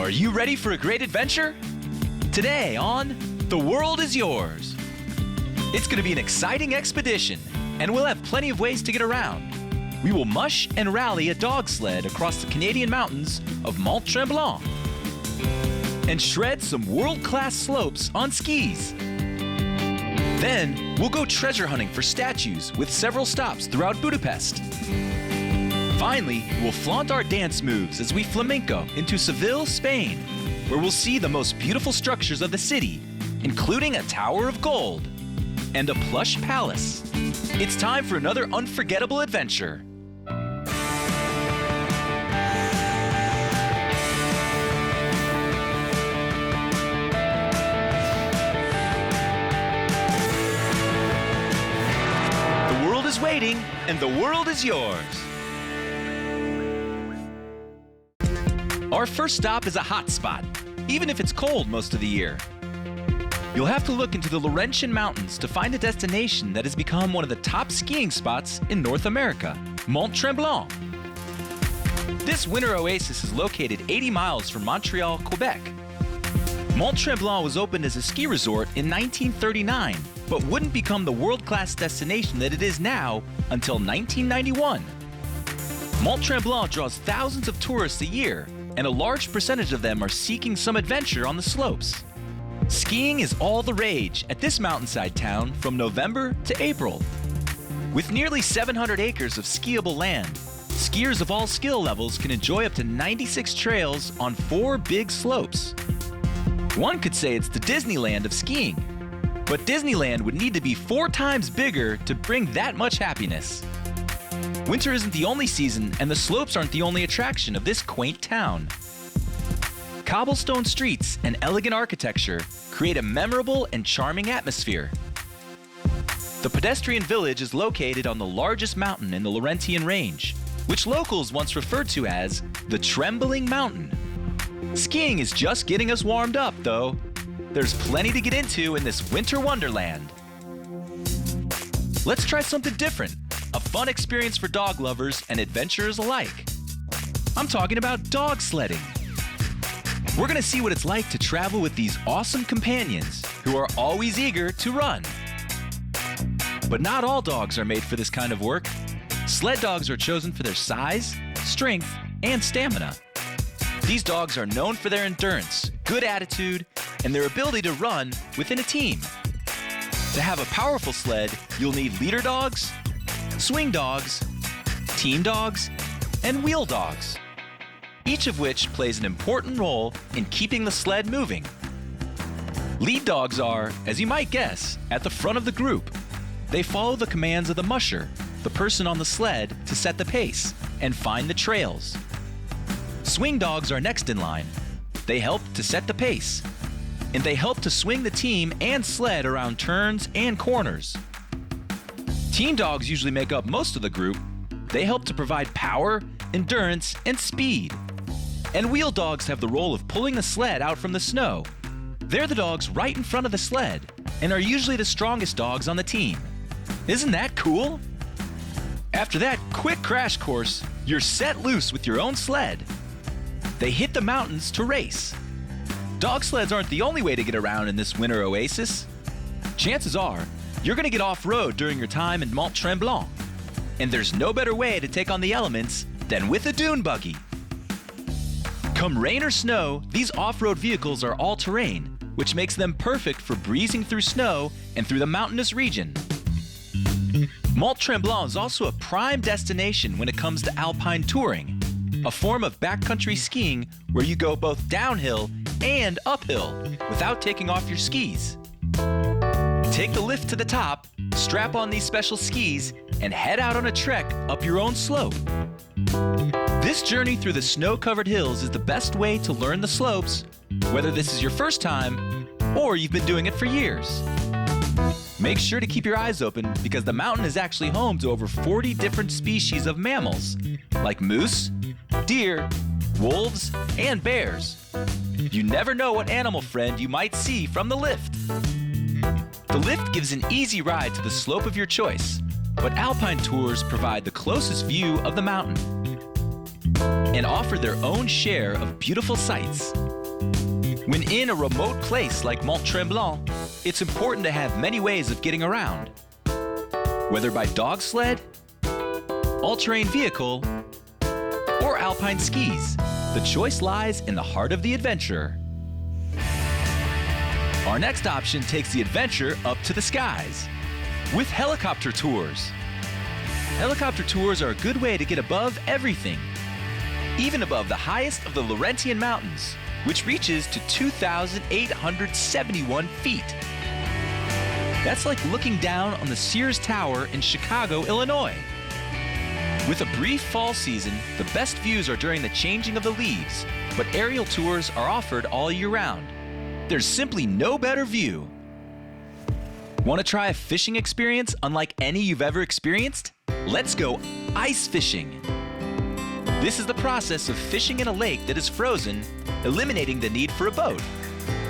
Are you ready for a great adventure? Today on The World is Yours. It's going to be an exciting expedition, and we'll have plenty of ways to get around. We will mush and rally a dog sled across the Canadian mountains of Mont Tremblant and shred some world-class slopes on skis. Then, we'll go treasure hunting for statues with several stops throughout Budapest. Finally, we'll flaunt our dance moves as we flamenco into Seville, Spain, where we'll see the most beautiful structures of the city, including a tower of gold and a plush palace. It's time for another unforgettable adventure. The world is waiting, and the world is yours. Our first stop is a hot spot, even if it's cold most of the year. You'll have to look into the Laurentian Mountains to find a destination that has become one of the top skiing spots in North America, Mont Tremblant. This winter oasis is located 80 miles from Montreal, Quebec. Mont Tremblant was opened as a ski resort in 1939, but wouldn't become the world-class destination that it is now until 1991. Mont Tremblant draws thousands of tourists a year, and a large percentage of them are seeking some adventure on the slopes. Skiing is all the rage at this mountainside town from November to April. With nearly 700 acres of skiable land, skiers of all skill levels can enjoy up to 96 trails on 4 big slopes. One could say it's the Disneyland of skiing, but Disneyland would need to be 4 times bigger to bring that much happiness. Winter isn't the only season, and the slopes aren't the only attraction of this quaint town. Cobblestone streets and elegant architecture create a memorable and charming atmosphere. The pedestrian village is located on the largest mountain in the Laurentian Range, which locals once referred to as the Trembling Mountain. Skiing is just getting us warmed up, though. There's plenty to get into in this winter wonderland. Let's try something different. A fun experience for dog lovers and adventurers alike. I'm talking about dog sledding. We're going to see what it's like to travel with these awesome companions who are always eager to run. But not all dogs are made for this kind of work. Sled dogs are chosen for their size, strength, and stamina. These dogs are known for their endurance, good attitude, and their ability to run within a team. To have a powerful sled, you'll need leader dogs, swing dogs, team dogs, and wheel dogs, each of which plays an important role in keeping the sled moving. Lead dogs are, as you might guess, at the front of the group. They follow the commands of the musher, the person on the sled, to set the pace and find the trails. Swing dogs are next in line. They help to set the pace, and they help to swing the team and sled around turns and corners. Team dogs usually make up most of the group. They help to provide power, endurance, and speed. And wheel dogs have the role of pulling the sled out from the snow. They're the dogs right in front of the sled and are usually the strongest dogs on the team. Isn't that cool? After that quick crash course, you're set loose with your own sled. They hit the mountains to race. Dog sleds aren't the only way to get around in this winter oasis. Chances are, you're going to get off-road during your time in Mont Tremblant. And there's no better way to take on the elements than with a dune buggy. Come rain or snow, these off-road vehicles are all-terrain, which makes them perfect for breezing through snow and through the mountainous region. Mont Tremblant is also a prime destination when it comes to alpine touring, a form of backcountry skiing where you go both downhill and uphill without taking off your skis. Take the lift to the top, strap on these special skis, and head out on a trek up your own slope. This journey through the snow-covered hills is the best way to learn the slopes, whether this is your first time or you've been doing it for years. Make sure to keep your eyes open because the mountain is actually home to over 40 different species of mammals, like moose, deer, wolves, and bears. You never know what animal friend you might see from the lift. The lift gives an easy ride to the slope of your choice, but alpine tours provide the closest view of the mountain and offer their own share of beautiful sights. When in a remote place like Mont Tremblant, it's important to have many ways of getting around. Whether by dog sled, all-terrain vehicle, or alpine skis, the choice lies in the heart of the adventurer. Our next option takes the adventure up to the skies with helicopter tours. Helicopter tours are a good way to get above everything, even above the highest of the Laurentian Mountains, which reaches to 2,871 feet. That's like looking down on the Sears Tower in Chicago, Illinois. With a brief fall season, the best views are during the changing of the leaves, but aerial tours are offered all year round. There's simply no better view. Want to try a fishing experience unlike any you've ever experienced? Let's go ice fishing. This is the process of fishing in a lake that is frozen, eliminating the need for a boat,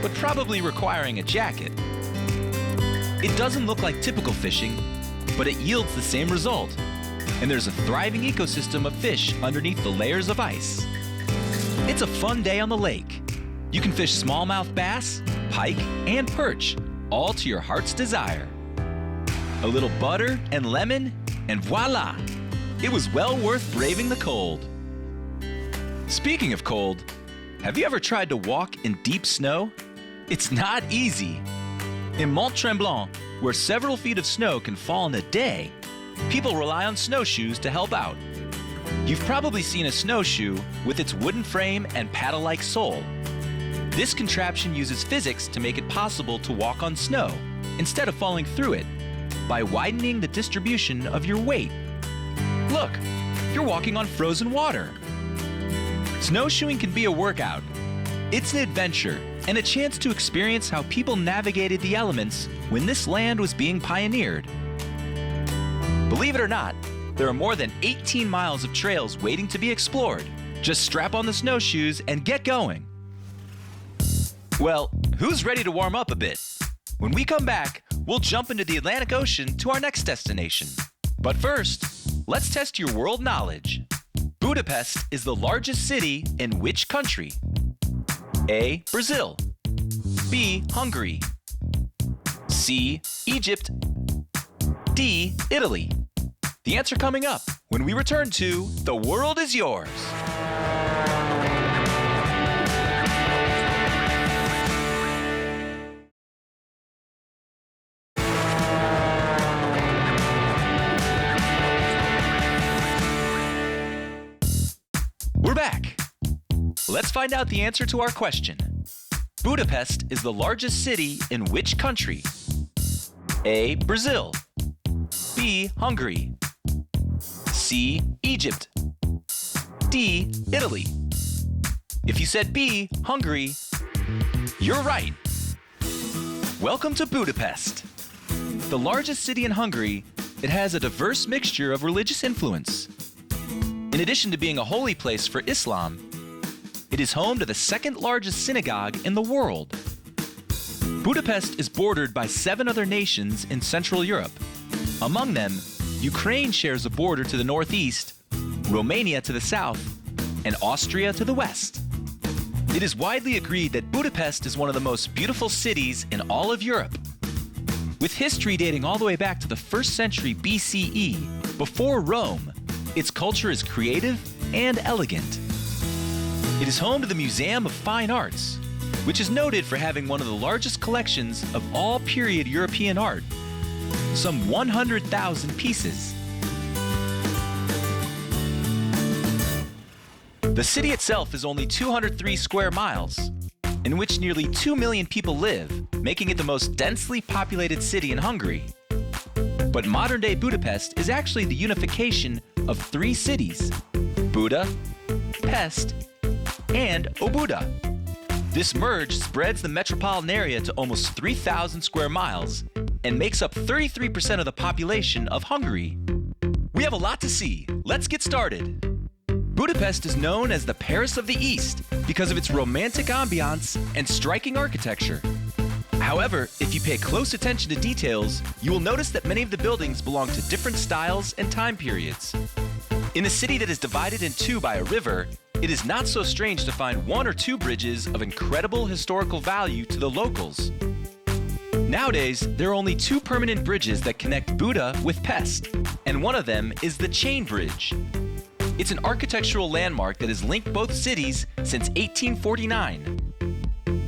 but probably requiring a jacket. It doesn't look like typical fishing, but it yields the same result. And there's a thriving ecosystem of fish underneath the layers of ice. It's a fun day on the lake. You can fish smallmouth bass, pike, and perch, all to your heart's desire. A little butter and lemon, and voila! It was well worth braving the cold. Speaking of cold, have you ever tried to walk in deep snow? It's not easy. In Mont Tremblant, where several feet of snow can fall in a day, people rely on snowshoes to help out. You've probably seen a snowshoe with its wooden frame and paddle-like sole. This contraption uses physics to make it possible to walk on snow instead of falling through it by widening the distribution of your weight. Look, you're walking on frozen water. Snowshoeing can be a workout. It's an adventure and a chance to experience how people navigated the elements when this land was being pioneered. Believe it or not, there are more than 18 miles of trails waiting to be explored. Just strap on the snowshoes and get going. Well, who's ready to warm up a bit? When we come back, we'll jump into the Atlantic Ocean to our next destination. But first, let's test your world knowledge. Budapest is the largest city in which country? A. Brazil. B. Hungary. C. Egypt. D. Italy. The answer coming up when we return to The World is Yours. We're back. Let's find out the answer to our question. Budapest is the largest city in which country? A. Brazil. B. Hungary. C. Egypt. D. Italy. If you said B. Hungary, you're right. Welcome to Budapest. The largest city in Hungary, it has a diverse mixture of religious influence. In addition to being a holy place for Islam, it is home to the second largest synagogue in the world. Budapest is bordered by 7 other nations in Central Europe. Among them, Ukraine shares a border to the northeast, Romania to the south, and Austria to the west. It is widely agreed that Budapest is one of the most beautiful cities in all of Europe. With history dating all the way back to the 1st century BCE, before Rome, its culture is creative and elegant. It is home to the Museum of Fine Arts, which is noted for having one of the largest collections of all period European art, some 100,000 pieces. The city itself is only 203 square miles, in which nearly 2 million people live, making it the most densely populated city in Hungary. But modern-day Budapest is actually the unification of 3 cities: Buda, Pest, and Óbuda. This merge spreads the metropolitan area to almost 3,000 square miles and makes up 33% of the population of Hungary. We have a lot to see. Let's get started. Budapest is known as the Paris of the East because of its romantic ambiance and striking architecture. However, if you pay close attention to details, you will notice that many of the buildings belong to different styles and time periods. In a city that is divided in two by a river, it is not so strange to find one or two bridges of incredible historical value to the locals. Nowadays, there are only two permanent bridges that connect Buda with Pest, and one of them is the Chain Bridge. It's an architectural landmark that has linked both cities since 1849.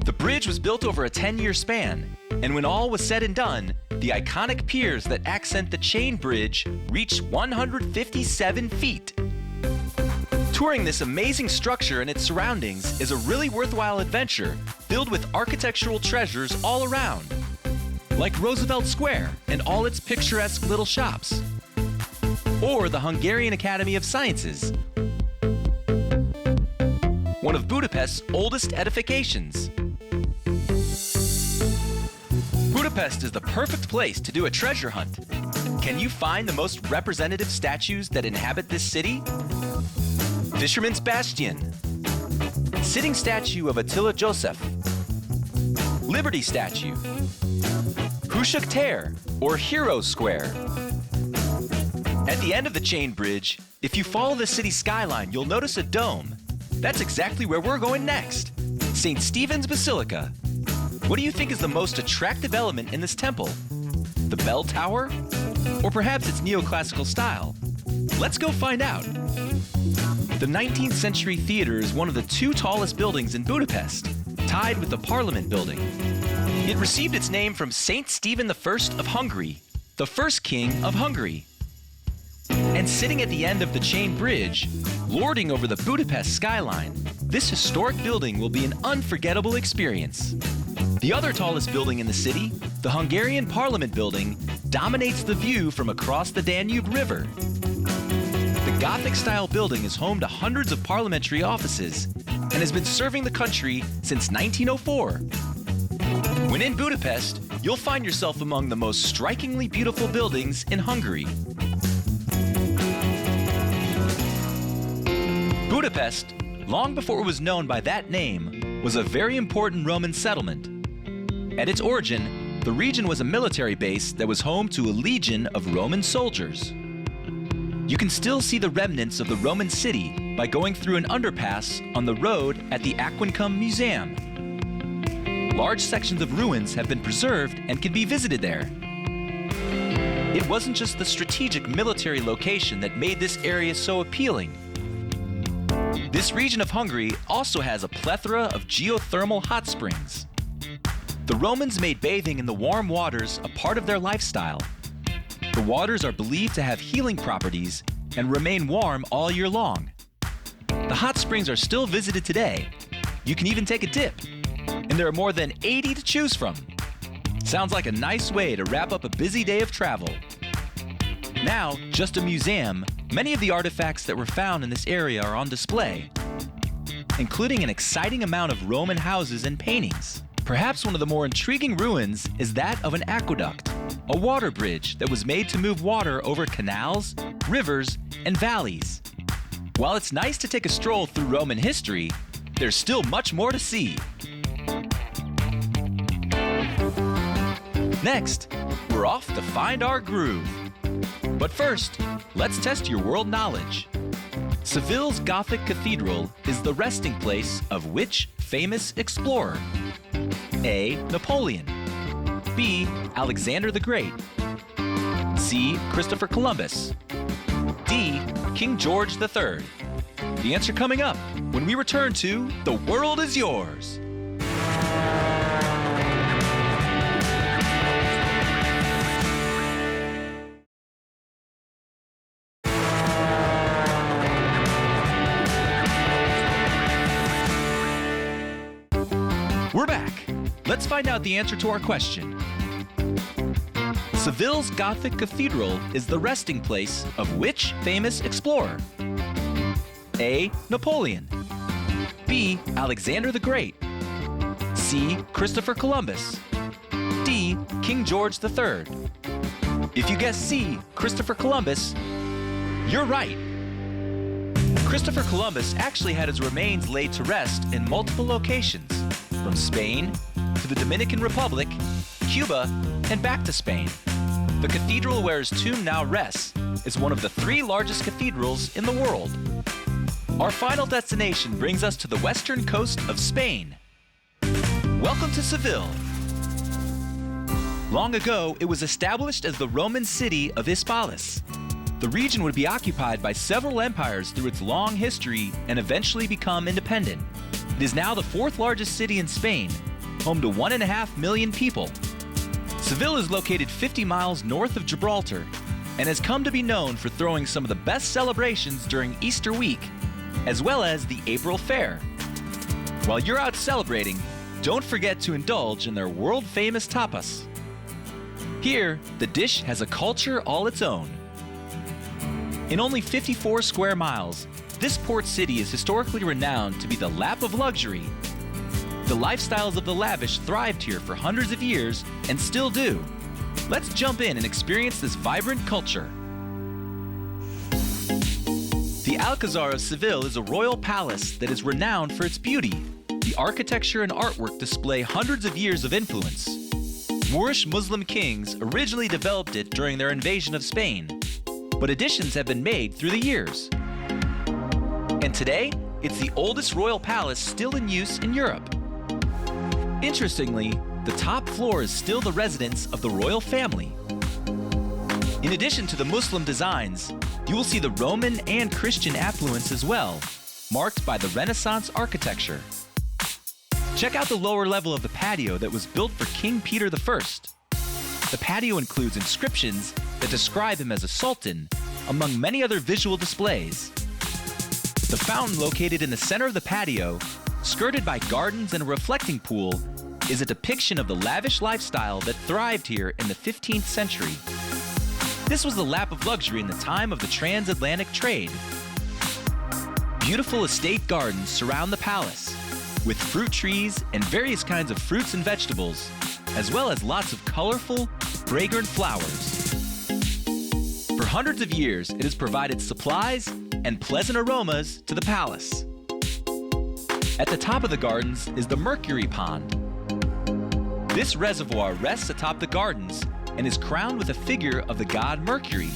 The bridge was built over a 10-year span, and when all was said and done, the iconic piers that accent the Chain Bridge reached 157 feet. Touring this amazing structure and its surroundings is a really worthwhile adventure filled with architectural treasures all around, like Roosevelt Square and all its picturesque little shops, or the Hungarian Academy of Sciences, one of Budapest's oldest edifications. Budapest is the perfect place to do a treasure hunt. Can you find the most representative statues that inhabit this city? Fisherman's Bastion, sitting statue of Attila Joseph, Liberty statue, Hősök tér, or Hero Square. At the end of the Chain Bridge, if you follow the city skyline, you'll notice a dome. That's exactly where we're going next, St. Stephen's Basilica. What do you think is the most attractive element in this temple? The bell tower? Or perhaps its neoclassical style? Let's go find out. The 19th century theater is one of the two tallest buildings in Budapest, tied with the Parliament building. It received its name from Saint Stephen I of Hungary, the first king of Hungary. And sitting at the end of the Chain Bridge, lording over the Budapest skyline, this historic building will be an unforgettable experience. The other tallest building in the city, the Hungarian Parliament building, dominates the view from across the Danube River. The Gothic-style building is home to hundreds of parliamentary offices and has been serving the country since 1904. When in Budapest, you'll find yourself among the most strikingly beautiful buildings in Hungary. Budapest, long before it was known by that name, was a very important Roman settlement. At its origin, the region was a military base that was home to a legion of Roman soldiers. You can still see the remnants of the Roman city by going through an underpass on the road at the Aquincum Museum. Large sections of ruins have been preserved and can be visited there. It wasn't just the strategic military location that made this area so appealing. This region of Hungary also has a plethora of geothermal hot springs. The Romans made bathing in the warm waters a part of their lifestyle. The waters are believed to have healing properties and remain warm all year long. The hot springs are still visited today. You can even take a dip, and there are more than 80 to choose from. Sounds like a nice way to wrap up a busy day of travel. Now, just a museum, many of the artifacts that were found in this area are on display, including an exciting amount of Roman houses and paintings. Perhaps one of the more intriguing ruins is that of an aqueduct, a water bridge that was made to move water over canals, rivers, and valleys. While it's nice to take a stroll through Roman history, there's still much more to see. Next, we're off to find our groove. But first, let's test your world knowledge. Seville's Gothic Cathedral is the resting place of which famous explorer? A. Napoleon. B. Alexander the Great. C. Christopher Columbus. D. King George III. The answer coming up when we return to The World Is Yours. We're back. Let's find out the answer to our question. Seville's Gothic Cathedral is the resting place of which famous explorer? A. Napoleon. B. Alexander the Great. C. Christopher Columbus. D. King George III. If you guess C. Christopher Columbus, you're right. Christopher Columbus actually had his remains laid to rest in multiple locations, from Spain to the Dominican Republic, Cuba, and back to Spain. The cathedral where his tomb now rests is one of the 3 largest cathedrals in the world. Our final destination brings us to the western coast of Spain. Welcome to Seville. Long ago, it was established as the Roman city of Hispalis. The region would be occupied by several empires through its long history and eventually become independent. It is now the fourth largest city in Spain, home to 1.5 million people. Seville is located 50 miles north of Gibraltar and has come to be known for throwing some of the best celebrations during Easter week, as well as the April Fair. While you're out celebrating, don't forget to indulge in their world-famous tapas. Here, the dish has a culture all its own. In only 54 square miles, this port city is historically renowned to be the lap of luxury. The lifestyles of the lavish thrived here for hundreds of years and still do. Let's jump in and experience this vibrant culture. The Alcázar of Seville is a royal palace that is renowned for its beauty. The architecture and artwork display hundreds of years of influence. Moorish Muslim kings originally developed it during their invasion of Spain, but additions have been made through the years. And today, it's the oldest royal palace still in use in Europe. Interestingly, the top floor is still the residence of the royal family. In addition to the Muslim designs, you will see the Roman and Christian affluence as well, marked by the Renaissance architecture. Check out the lower level of the patio that was built for King Peter I. The patio includes inscriptions that describe him as a sultan, among many other visual displays. The fountain located in the center of the patio, skirted by gardens and a reflecting pool, is a depiction of the lavish lifestyle that thrived here in the 15th century. This was the lap of luxury in the time of the transatlantic trade. Beautiful estate gardens surround the palace, with fruit trees and various kinds of fruits and vegetables, as well as lots of colorful, fragrant flowers. For hundreds of years, it has provided supplies and pleasant aromas to the palace. At the top of the gardens is the Mercury Pond. This reservoir rests atop the gardens and is crowned with a figure of the god Mercury.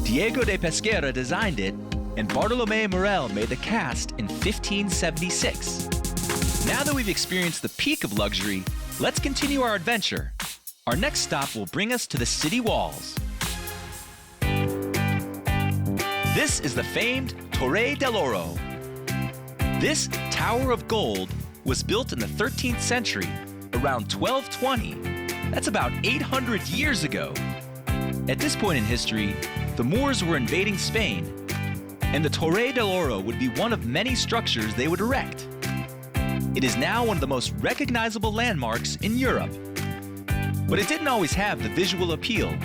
Diego de Pesquera designed it, and Bartolomé Morel made the cast in 1576. Now that we've experienced the peak of luxury, let's continue our adventure. Our next stop will bring us to the city walls. This is the famed Torre del Oro. This Tower of Gold was built in the 13th century, around 1220. That's about 800 years ago. At this point in history, the Moors were invading Spain, and the Torre del Oro would be one of many structures they would erect. It is now one of the most recognizable landmarks in Europe. But it didn't always have the visual appeal.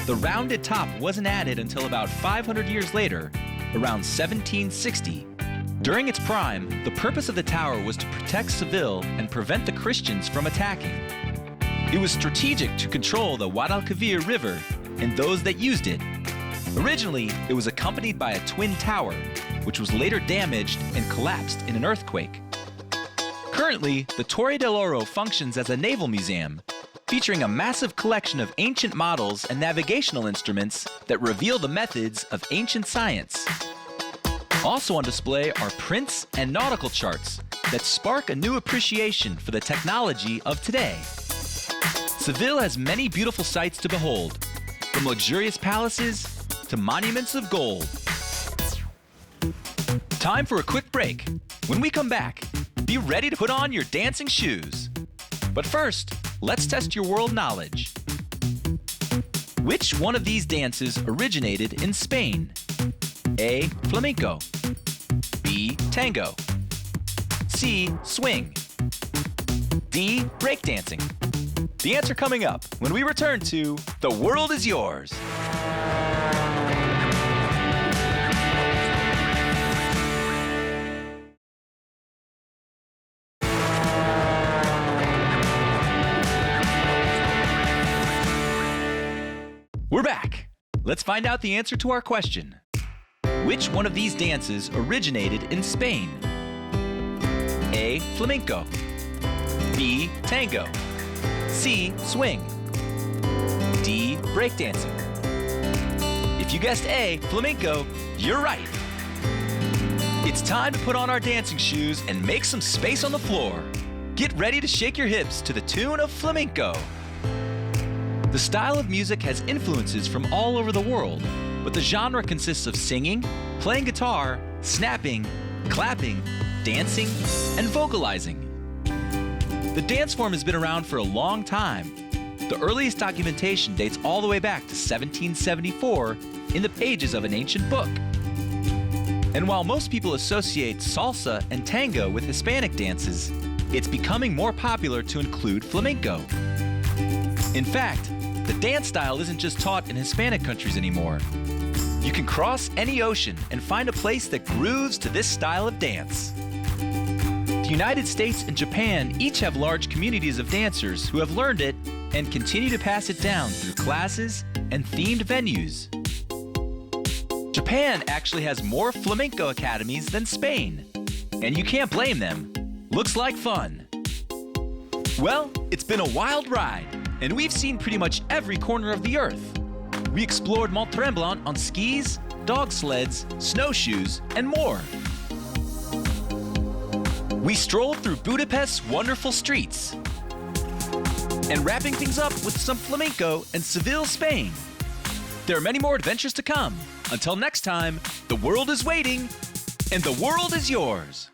The rounded top wasn't added until about 500 years later, around 1760. During its prime, the purpose of the tower was to protect Seville and prevent the Christians from attacking. It was strategic to control the Guadalquivir River and those that used it. Originally, it was accompanied by a twin tower, which was later damaged and collapsed in an earthquake. Currently, the Torre del Oro functions as a naval museum, featuring a massive collection of ancient models and navigational instruments that reveal the methods of ancient science. Also on display are prints and nautical charts that spark a new appreciation for the technology of today. Seville has many beautiful sights to behold, from luxurious palaces to monuments of gold. Time for a quick break. When we come back, be ready to put on your dancing shoes. But first, let's test your world knowledge. Which one of these dances originated in Spain? A. Flamenco. B. Tango. C. Swing. D. Breakdancing. The answer coming up when we return to The World is Yours. We're back. Let's find out the answer to our question. Which one of these dances originated in Spain? A. Flamenco. B. Tango. C. Swing. D. Breakdancing. If you guessed A. Flamenco, you're right. It's time to put on our dancing shoes and make some space on the floor. Get ready to shake your hips to the tune of flamenco. The style of music has influences from all over the world, but the genre consists of singing, playing guitar, snapping, clapping, dancing, and vocalizing. The dance form has been around for a long time. The earliest documentation dates all the way back to 1774 in the pages of an ancient book. And while most people associate salsa and tango with Hispanic dances, it's becoming more popular to include flamenco. In fact, the dance style isn't just taught in Hispanic countries anymore. You can cross any ocean and find a place that grooves to this style of dance. The United States and Japan each have large communities of dancers who have learned it and continue to pass it down through classes and themed venues. Japan actually has more flamenco academies than Spain, and you can't blame them. Looks like fun. Well, it's been a wild ride, and we've seen pretty much every corner of the earth. We explored Mont Tremblant on skis, dog sleds, snowshoes, and more. We strolled through Budapest's wonderful streets. And wrapping things up with some flamenco in Seville, Spain. There are many more adventures to come. Until next time, the world is waiting, and the world is yours.